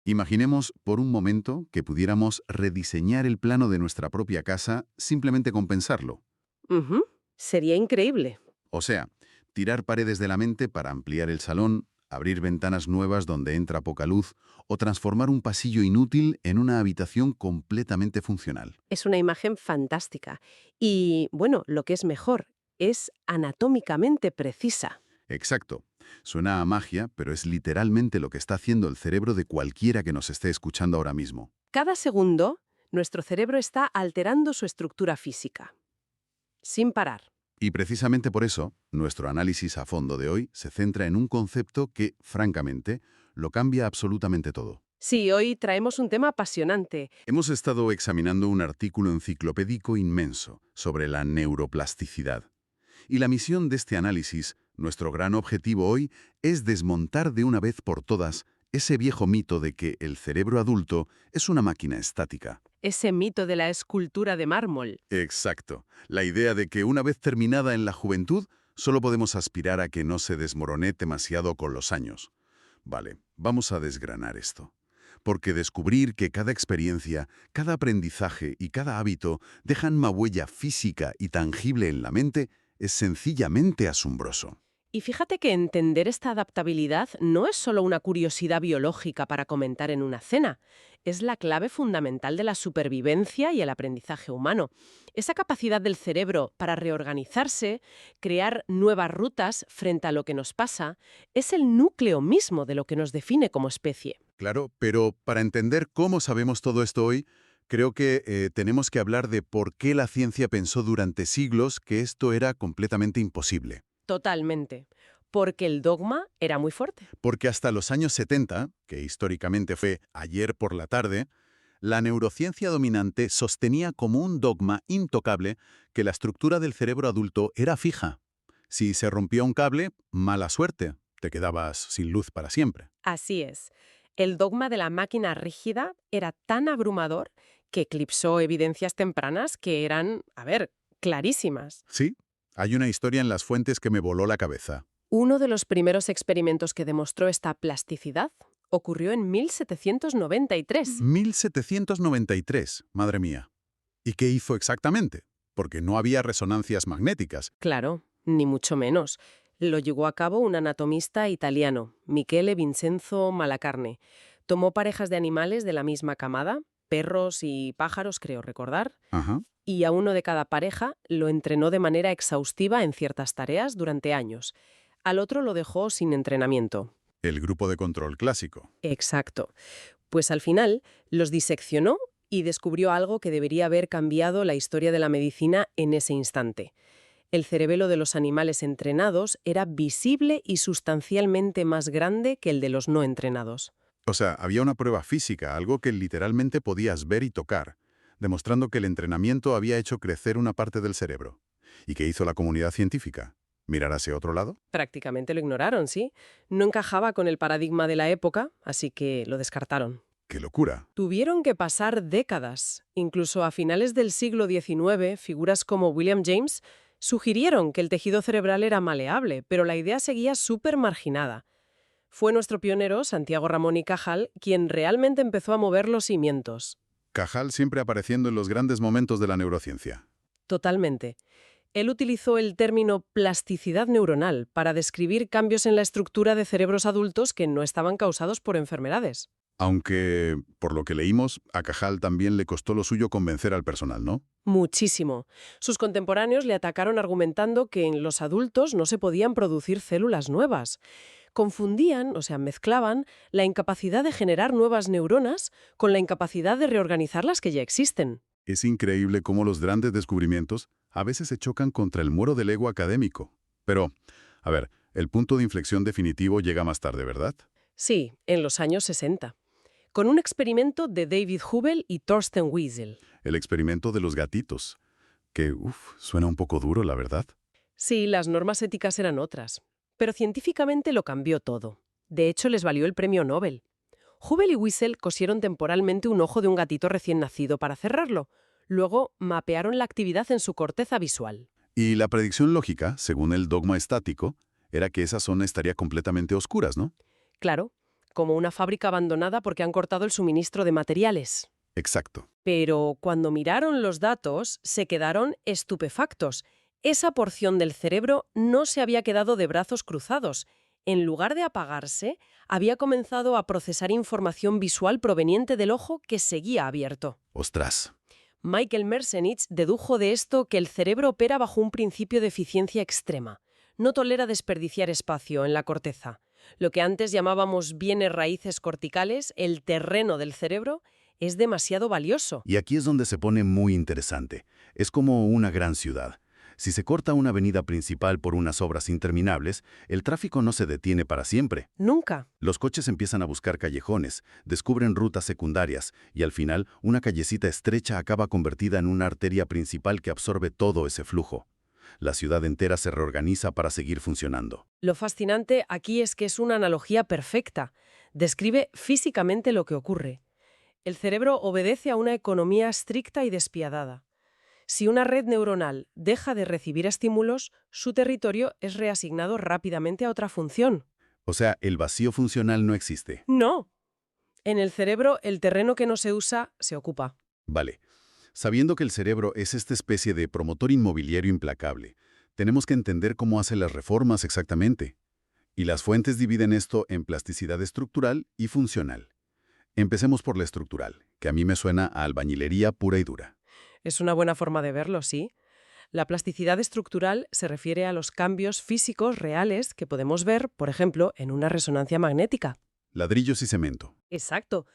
Imaginemos por un momento que pudiéramos rediseñar el plano de nuestra propia casa simplemente con pensarlo. Ujú. Sería increíble. O sea, tirar paredes de la mente para ampliar el salón, abrir ventanas nuevas donde entra poca luz o transformar un pasillo inútil en una habitación completamente funcional. Es una imagen fantástica. Y, bueno, lo que es mejor, es anatómicamente precisa. Exacto. Suena a magia, pero es literalmente lo que está haciendo el cerebro de cualquiera que nos esté escuchando ahora mismo. Cada segundo, nuestro cerebro está alterando su estructura física, sin parar. Y precisamente por eso, nuestro análisis a fondo de hoy se centra en un concepto que, francamente, lo cambia absolutamente todo. Sí, hoy traemos un tema apasionante. Hemos estado examinando un artículo enciclopédico inmenso sobre la neuroplasticidad. Y la misión de este análisis, nuestro gran objetivo hoy, es desmontar de una vez por todas ese viejo mito de que el cerebro adulto es una máquina estática. Ese mito de la escultura de mármol. Exacto. La idea de que una vez terminada en la juventud, solo podemos aspirar a que no se desmorone demasiado con los años. Vale, vamos a desgranar esto. Porque descubrir que cada experiencia, cada aprendizaje y cada hábito dejan una huella física y tangible en la mente es sencillamente asombroso. Y fíjate que entender esta adaptabilidad no es solo una curiosidad biológica para comentar en una cena, es la clave fundamental de la supervivencia y el aprendizaje humano. Esa capacidad del cerebro para reorganizarse, crear nuevas rutas frente a lo que nos pasa, es el núcleo mismo de lo que nos define como especie. Claro, pero para entender cómo sabemos todo esto hoy, creo que tenemos que hablar de por qué la ciencia pensó durante siglos que esto era completamente imposible. Totalmente. Porque el dogma era muy fuerte. Porque hasta los años 70, que históricamente fue ayer por la tarde, la neurociencia dominante sostenía como un dogma intocable que la estructura del cerebro adulto era fija. Si se rompía un cable, mala suerte, te quedabas sin luz para siempre. Así es. El dogma de la máquina rígida era tan abrumador que eclipsó evidencias tempranas que eran, a ver, clarísimas. Sí, hay una historia en las fuentes que me voló la cabeza. Uno de los primeros experimentos que demostró esta plasticidad ocurrió en 1793. 1793, madre mía. ¿Y qué hizo exactamente? Porque no había resonancias magnéticas. Claro, ni mucho menos. Lo llevó a cabo un anatomista italiano, Michele Vincenzo Malacarne. Tomó parejas de animales de la misma camada, perros y pájaros, creo recordar, Ajá. y a uno de cada pareja lo entrenó de manera exhaustiva en ciertas tareas durante años. Al otro lo dejó sin entrenamiento. El grupo de control clásico. Exacto. Pues al final los diseccionó y descubrió algo que debería haber cambiado la historia de la medicina en ese instante. El cerebelo de los animales entrenados era visible y sustancialmente más grande que el de los no entrenados. O sea, había una prueba física, algo que literalmente podías ver y tocar, demostrando que el entrenamiento había hecho crecer una parte del cerebro. ¿Y qué hizo la comunidad científica? ¿Mirar hacia otro lado? Prácticamente lo ignoraron, ¿sí? No encajaba con el paradigma de la época, así que lo descartaron. ¡Qué locura! Tuvieron que pasar décadas. Incluso a finales del siglo XIX, figuras como William James sugirieron que el tejido cerebral era maleable, pero la idea seguía súper marginada. Fue nuestro pionero, Santiago Ramón y Cajal, quien realmente empezó a mover los cimientos. Cajal siempre apareciendo en los grandes momentos de la neurociencia. Totalmente. Él utilizó el término plasticidad neuronal para describir cambios en la estructura de cerebros adultos que no estaban causados por enfermedades. Aunque, por lo que leímos, a Cajal también le costó lo suyo convencer al personal, ¿no? Muchísimo. Sus contemporáneos le atacaron argumentando que en los adultos no se podían producir células nuevas. Confundían, o sea, mezclaban, la incapacidad de generar nuevas neuronas con la incapacidad de reorganizar las que ya existen. Es increíble cómo los grandes descubrimientos a veces se chocan contra el muro del ego académico. Pero, a ver, el punto de inflexión definitivo llega más tarde, ¿verdad? Sí, en los años 60. Con un experimento de David Hubel y Thorsten Wiesel. El experimento de los gatitos. Que, suena un poco duro, la verdad. Sí, las normas éticas eran otras. Pero científicamente lo cambió todo. De hecho, les valió el premio Nobel. Hubel y Wiesel cosieron temporalmente un ojo de un gatito recién nacido para cerrarlo. Luego mapearon la actividad en su corteza visual. Y la predicción lógica, según el dogma estático, era que esa zona estaría completamente oscuras, ¿no? Claro, como una fábrica abandonada porque han cortado el suministro de materiales. Exacto. Pero cuando miraron los datos, se quedaron estupefactos. Esa porción del cerebro no se había quedado de brazos cruzados. En lugar de apagarse, había comenzado a procesar información visual proveniente del ojo que seguía abierto. Ostras. Michael Merzenich dedujo de esto que el cerebro opera bajo un principio de eficiencia extrema. No tolera desperdiciar espacio en la corteza. Lo que antes llamábamos bienes raíces corticales, el terreno del cerebro, es demasiado valioso. Y aquí es donde se pone muy interesante. Es como una gran ciudad. Si se corta una avenida principal por unas obras interminables, el tráfico no se detiene para siempre. Nunca. Los coches empiezan a buscar callejones, descubren rutas secundarias y al final una callecita estrecha acaba convertida en una arteria principal que absorbe todo ese flujo. La ciudad entera se reorganiza para seguir funcionando. Lo fascinante aquí es que es una analogía perfecta. Describe físicamente lo que ocurre. El cerebro obedece a una economía estricta y despiadada. Si una red neuronal deja de recibir estímulos, su territorio es reasignado rápidamente a otra función. O sea, el vacío funcional no existe. No. En el cerebro, el terreno que no se usa se ocupa. Vale. Sabiendo que el cerebro es esta especie de promotor inmobiliario implacable, tenemos que entender cómo hace las reformas exactamente. Y las fuentes dividen esto en plasticidad estructural y funcional. Empecemos por la estructural, que a mí me suena a albañilería pura y dura. Es una buena forma de verlo, sí. La plasticidad estructural se refiere a los cambios físicos reales que podemos ver, por ejemplo, en una resonancia magnética. Ladrillos y cemento. Exacto.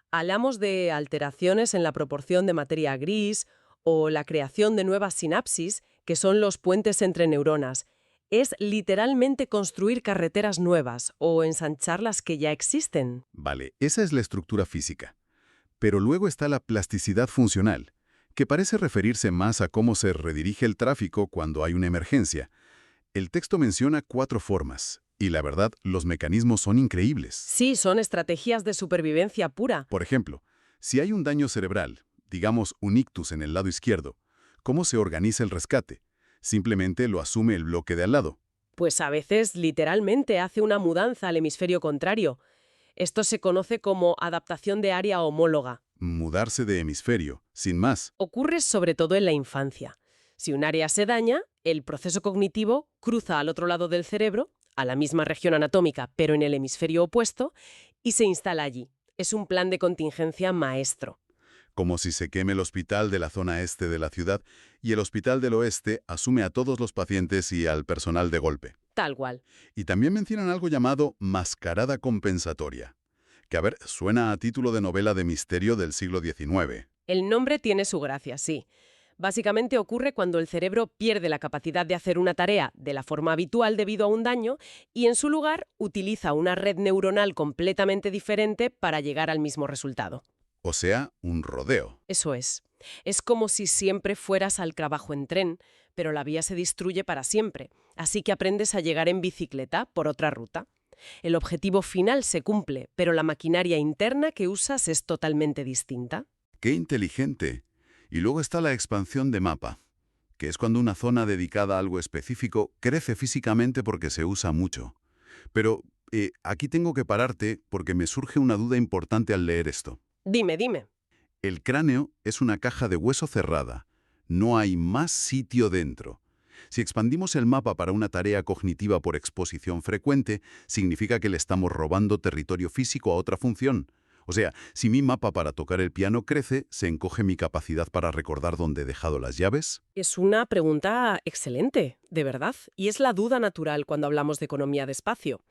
Hablamos de alteraciones en la proporción de materia gris o la creación de nuevas sinapsis, que son los puentes entre neuronas. Es literalmente construir carreteras nuevas o ensanchar las que ya existen. Vale, esa es la estructura física. Pero luego está la plasticidad funcional, que parece referirse más a cómo se redirige el tráfico cuando hay una emergencia. El texto menciona 4 formas, y la verdad, los mecanismos son increíbles. Sí, son estrategias de supervivencia pura. Por ejemplo, si hay un daño cerebral, digamos un ictus en el lado izquierdo, ¿cómo se organiza el rescate? Simplemente lo asume el bloque de al lado. Pues a veces literalmente hace una mudanza al hemisferio contrario. Esto se conoce como adaptación de área homóloga. Mudarse de hemisferio, sin más. Ocurre sobre todo en la infancia. Si un área se daña, el proceso cognitivo cruza al otro lado del cerebro, a la misma región anatómica, pero en el hemisferio opuesto, y se instala allí. Es un plan de contingencia maestro. Como si se queme el hospital de la zona este de la ciudad y el hospital del oeste asume a todos los pacientes y al personal de golpe. Tal cual. Y también mencionan algo llamado mascarada compensatoria, que a ver, suena a título de novela de misterio del siglo XIX. El nombre tiene su gracia, sí. Básicamente ocurre cuando el cerebro pierde la capacidad de hacer una tarea de la forma habitual debido a un daño y en su lugar utiliza una red neuronal completamente diferente para llegar al mismo resultado. O sea, un rodeo. Eso es. Es como si siempre fueras al trabajo en tren, pero la vía se destruye para siempre, así que aprendes a llegar en bicicleta por otra ruta. El objetivo final se cumple, pero la maquinaria interna que usas es totalmente distinta. ¡Qué inteligente! Y luego está la expansión de mapa, que es cuando una zona dedicada a algo específico crece físicamente porque se usa mucho. Pero aquí tengo que pararte porque me surge una duda importante al leer esto. Dime. El cráneo es una caja de hueso cerrada. No hay más sitio dentro. Si expandimos el mapa para una tarea cognitiva por exposición frecuente, significa que le estamos robando territorio físico a otra función. O sea, si mi mapa para tocar el piano crece, ¿se encoge mi capacidad para recordar dónde he dejado las llaves? Es una pregunta excelente, de verdad, y es la duda natural cuando hablamos de economía de espacio.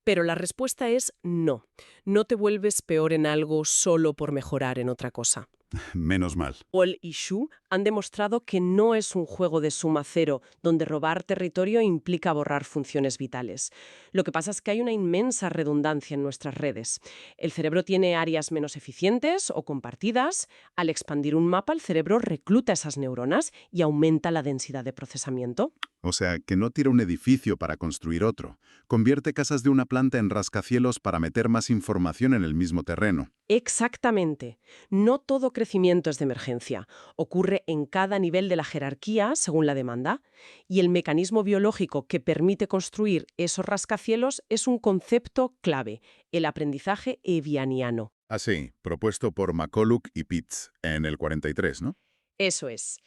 Pero la respuesta es no. No te vuelves peor en algo solo por mejorar en otra cosa. Menos mal. Paul y Xu han demostrado que no es un juego de suma cero, donde robar territorio implica borrar funciones vitales. Lo que pasa es que hay una inmensa redundancia en nuestras redes. El cerebro tiene áreas menos eficientes o compartidas. Al expandir un mapa, el cerebro recluta esas neuronas y aumenta la densidad de procesamiento. O sea, que no tira un edificio para construir otro. Convierte casas de una planta en rascacielos para meter más información en el mismo terreno. Exactamente. No todo crecimiento es de emergencia. Ocurre en cada nivel de la jerarquía según la demanda. Y el mecanismo biológico que permite construir esos rascacielos es un concepto clave, el aprendizaje evianiano. Así, propuesto por McCulloch y Pitts en el 43, ¿no? Eso es.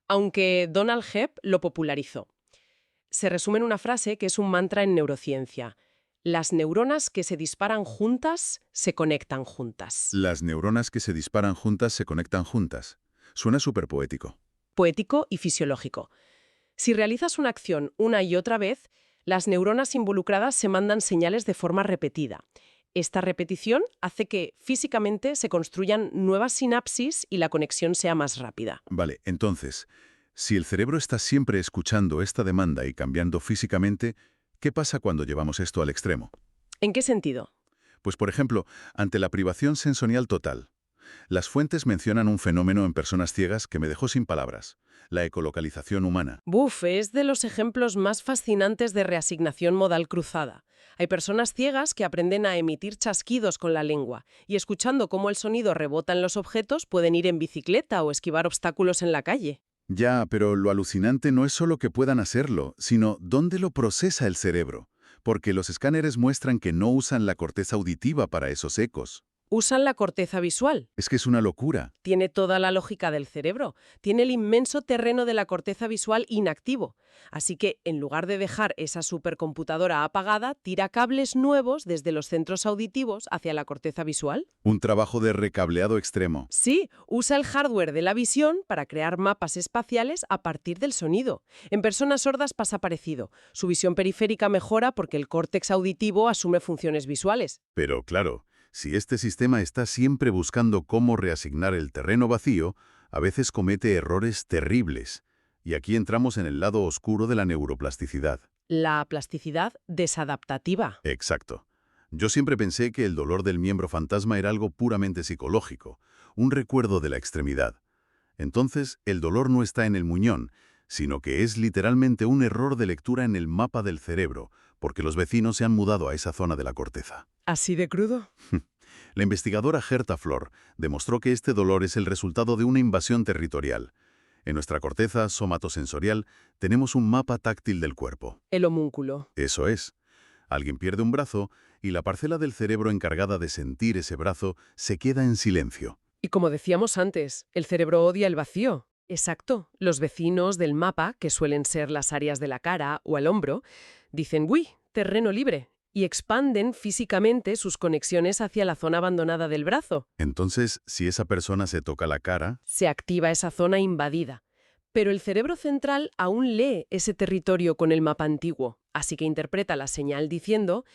Aunque Donald Hebb lo popularizó. Se resume en una frase que es un mantra en neurociencia. Las neuronas que se disparan juntas se conectan juntas. Las neuronas que se disparan juntas se conectan juntas. Suena súper poético. Poético y fisiológico. Si realizas una acción una y otra vez, las neuronas involucradas se mandan señales de forma repetida. Esta repetición hace que físicamente se construyan nuevas sinapsis y la conexión sea más rápida. Vale, entonces, si el cerebro está siempre escuchando esta demanda y cambiando físicamente, ¿qué pasa cuando llevamos esto al extremo? ¿En qué sentido? Pues, por ejemplo, ante la privación sensorial total. Las fuentes mencionan un fenómeno en personas ciegas que me dejó sin palabras: la ecolocalización humana. Buf, es de los ejemplos más fascinantes de reasignación modal cruzada. Hay personas ciegas que aprenden a emitir chasquidos con la lengua y escuchando cómo el sonido rebota en los objetos pueden ir en bicicleta o esquivar obstáculos en la calle. Ya, pero lo alucinante no es solo que puedan hacerlo, sino dónde lo procesa el cerebro, porque los escáneres muestran que no usan la corteza auditiva para esos ecos. Usan la corteza visual. Es que es una locura. Tiene toda la lógica del cerebro. Tiene el inmenso terreno de la corteza visual inactivo. Así que, en lugar de dejar esa supercomputadora apagada, tira cables nuevos desde los centros auditivos hacia la corteza visual. Un trabajo de recableado extremo. Sí, usa el hardware de la visión para crear mapas espaciales a partir del sonido. En personas sordas pasa parecido. Su visión periférica mejora porque el córtex auditivo asume funciones visuales. Pero claro, si este sistema está siempre buscando cómo reasignar el terreno vacío, a veces comete errores terribles. Y aquí entramos en el lado oscuro de la neuroplasticidad. La plasticidad desadaptativa. Exacto. Yo siempre pensé que el dolor del miembro fantasma era algo puramente psicológico, un recuerdo de la extremidad. Entonces, el dolor no está en el muñón, sino que es literalmente un error de lectura en el mapa del cerebro, porque los vecinos se han mudado a esa zona de la corteza. ¿Así de crudo? La investigadora Gerta Flor demostró que este dolor es el resultado de una invasión territorial. En nuestra corteza somatosensorial tenemos un mapa táctil del cuerpo. El homúnculo. Eso es. Alguien pierde un brazo y la parcela del cerebro encargada de sentir ese brazo se queda en silencio. Y como decíamos antes, el cerebro odia el vacío. Exacto. Los vecinos del mapa, que suelen ser las áreas de la cara o el hombro, dicen, ¡uy, terreno libre! Y expanden físicamente sus conexiones hacia la zona abandonada del brazo. Entonces, si esa persona se toca la cara, Se activa esa zona invadida. Pero el cerebro central aún lee ese territorio con el mapa antiguo, así que interpreta la señal diciendo,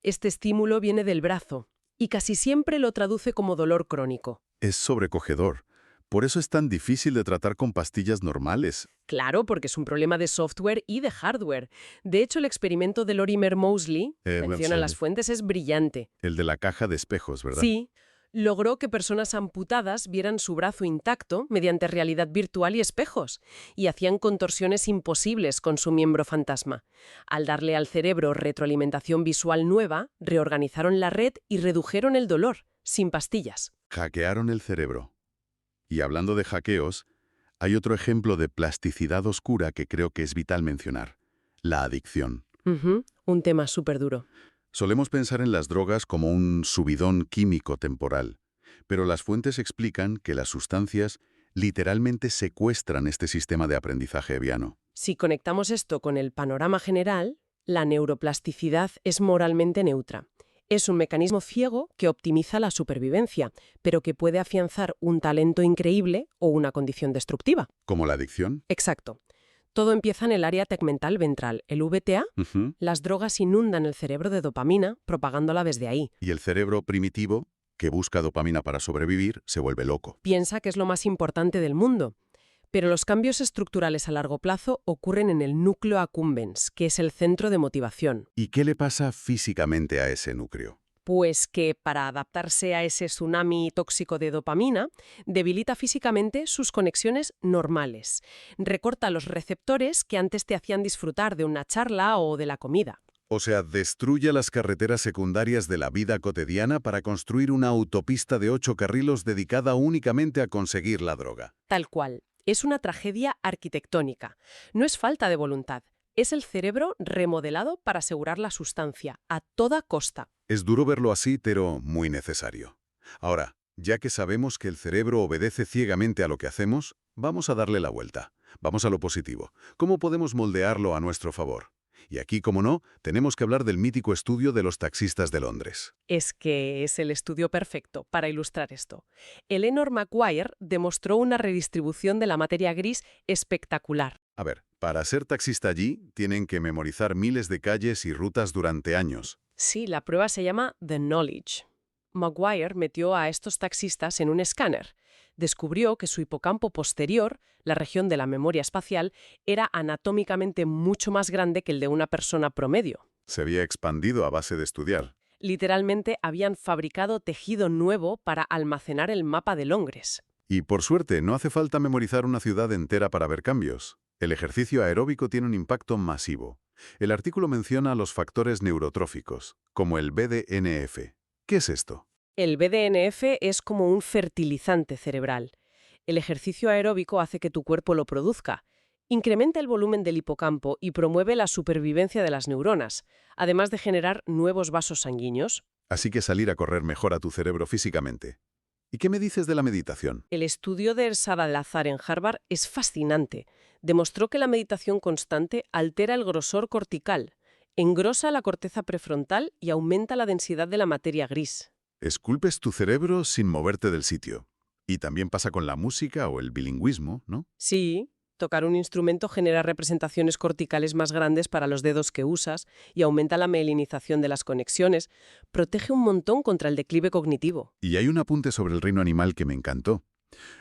este estímulo viene del brazo, y casi siempre lo traduce como dolor crónico. es sobrecogedor. Por eso es tan difícil de tratar con pastillas normales. Claro, porque es un problema de software y de hardware. De hecho, el experimento de Lorimer Moseley, menciona sí. las fuentes, es brillante. El de la caja de espejos, ¿verdad? Sí, logró que personas amputadas vieran su brazo intacto mediante realidad virtual y espejos, y hacían contorsiones imposibles con su miembro fantasma. Al darle al cerebro retroalimentación visual nueva, reorganizaron la red y redujeron el dolor, sin pastillas. Hackearon el cerebro. Y hablando de hackeos, hay otro ejemplo de plasticidad oscura que creo que es vital mencionar: la adicción. Un tema súper duro. Solemos pensar en las drogas como un subidón químico temporal, pero las fuentes explican que las sustancias literalmente secuestran este sistema de aprendizaje eviano. Si conectamos esto con el panorama general, la neuroplasticidad es moralmente neutra. Es un mecanismo ciego que optimiza la supervivencia, pero que puede afianzar un talento increíble o una condición destructiva. ¿Como la adicción? Exacto. Todo empieza en el área tegmental ventral, el VTA. Las drogas inundan el cerebro de dopamina, propagándola desde ahí. Y el cerebro primitivo, que busca dopamina para sobrevivir, se vuelve loco. Piensa que es lo más importante del mundo. Pero los cambios estructurales a largo plazo ocurren en el núcleo accumbens, que es el centro de motivación. ¿Y qué le pasa físicamente a ese núcleo? Pues que para adaptarse a ese tsunami tóxico de dopamina, debilita físicamente sus conexiones normales. Recorta los receptores que antes te hacían disfrutar de una charla o de la comida. O sea, destruye las carreteras secundarias de la vida cotidiana para construir una autopista de 8 carriles dedicada únicamente a conseguir la droga. Tal cual. Es una tragedia arquitectónica. No es falta de voluntad. Es el cerebro remodelado para asegurar la sustancia, a toda costa. Es duro verlo así, pero muy necesario. Ahora, ya que sabemos que el cerebro obedece ciegamente a lo que hacemos, vamos a darle la vuelta. Vamos a lo positivo. ¿Cómo podemos moldearlo a nuestro favor? Y aquí, como no, tenemos que hablar del mítico estudio de los taxistas de Londres. Es que es el estudio perfecto para ilustrar esto. Eleanor Maguire demostró una redistribución de la materia gris espectacular. A ver, para ser taxista allí, tienen que memorizar miles de calles y rutas durante años. Sí, la prueba se llama The Knowledge. Maguire metió a estos taxistas en un escáner. Descubrió que su hipocampo posterior, la región de la memoria espacial, era anatómicamente mucho más grande que el de una persona promedio. Se había expandido a base de estudiar. Literalmente habían fabricado tejido nuevo para almacenar el mapa de Londres. Y por suerte, no hace falta memorizar una ciudad entera para ver cambios. El ejercicio aeróbico tiene un impacto masivo. El artículo menciona los factores neurotróficos, como el BDNF. ¿Qué es esto? El BDNF es como un fertilizante cerebral. El ejercicio aeróbico hace que tu cuerpo lo produzca. Incrementa el volumen del hipocampo y promueve la supervivencia de las neuronas, además de generar nuevos vasos sanguíneos. Así que salir a correr mejora tu cerebro físicamente. ¿Y qué me dices de la meditación? El estudio de Salazar en Harvard es fascinante. Demostró que la meditación constante altera el grosor cortical, engrosa la corteza prefrontal y aumenta la densidad de la materia gris. Esculpes tu cerebro sin moverte del sitio. Y también pasa con la música o el bilingüismo, ¿no? Sí, tocar un instrumento genera representaciones corticales más grandes para los dedos que usas y aumenta la mielinización de las conexiones. Protege un montón contra el declive cognitivo. Y hay un apunte sobre el reino animal que me encantó.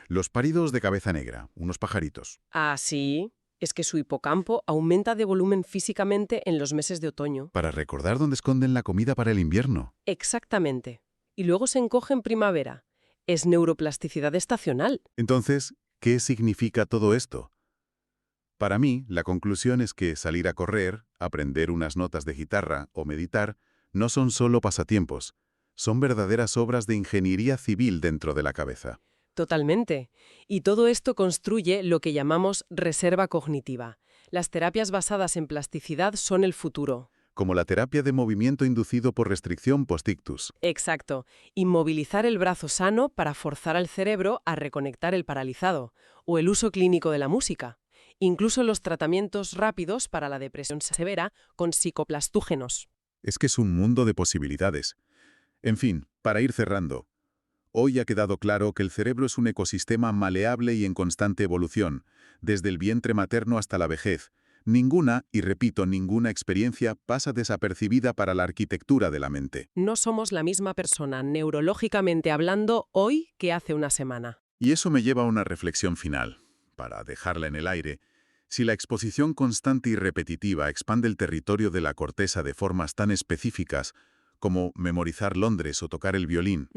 Los páridos de cabeza negra, unos pajaritos. Ah, sí. Es que su hipocampo aumenta de volumen físicamente en los meses de otoño. Para recordar dónde esconden la comida para el invierno. Exactamente. Y luego se encoge en primavera. Es neuroplasticidad estacional. Entonces, ¿qué significa todo esto? Para mí, la conclusión es que salir a correr, aprender unas notas de guitarra o meditar no son solo pasatiempos, son verdaderas obras de ingeniería civil dentro de la cabeza. Totalmente. Y todo esto construye lo que llamamos reserva cognitiva. Las terapias basadas en plasticidad son el futuro. Como la terapia de movimiento inducido por restricción post-ictus. Exacto. Inmovilizar el brazo sano para forzar al cerebro a reconectar el paralizado. O el uso clínico de la música. Incluso los tratamientos rápidos para la depresión severa con psicoplastógenos. Es que es un mundo de posibilidades. En fin, para ir cerrando. Hoy ha quedado claro que el cerebro es un ecosistema maleable y en constante evolución, desde el vientre materno hasta la vejez. Ninguna, y repito, ninguna experiencia pasa desapercibida para la arquitectura de la mente. No somos la misma persona, neurológicamente hablando, hoy que hace una semana. Y eso me lleva a una reflexión final. Para dejarla en el aire, si la exposición constante y repetitiva expande el territorio de la corteza de formas tan específicas como memorizar Londres o tocar el violín,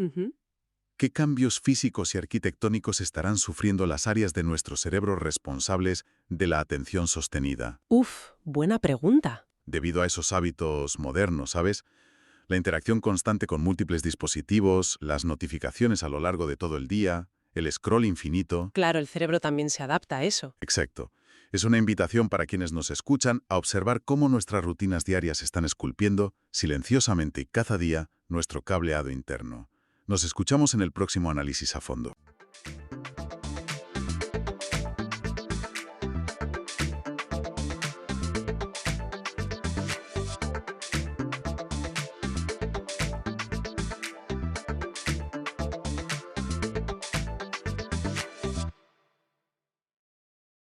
¿qué cambios físicos y arquitectónicos estarán sufriendo las áreas de nuestro cerebro responsables de la atención sostenida? Buena pregunta. Debido a esos hábitos modernos, ¿sabes? La interacción constante con múltiples dispositivos, las notificaciones a lo largo de todo el día, el scroll infinito. Claro, el cerebro también se adapta a eso. Exacto. Es una invitación para quienes nos escuchan a observar cómo nuestras rutinas diarias están esculpiendo, silenciosamente y cada día, nuestro cableado interno. Nos escuchamos en el próximo análisis a fondo.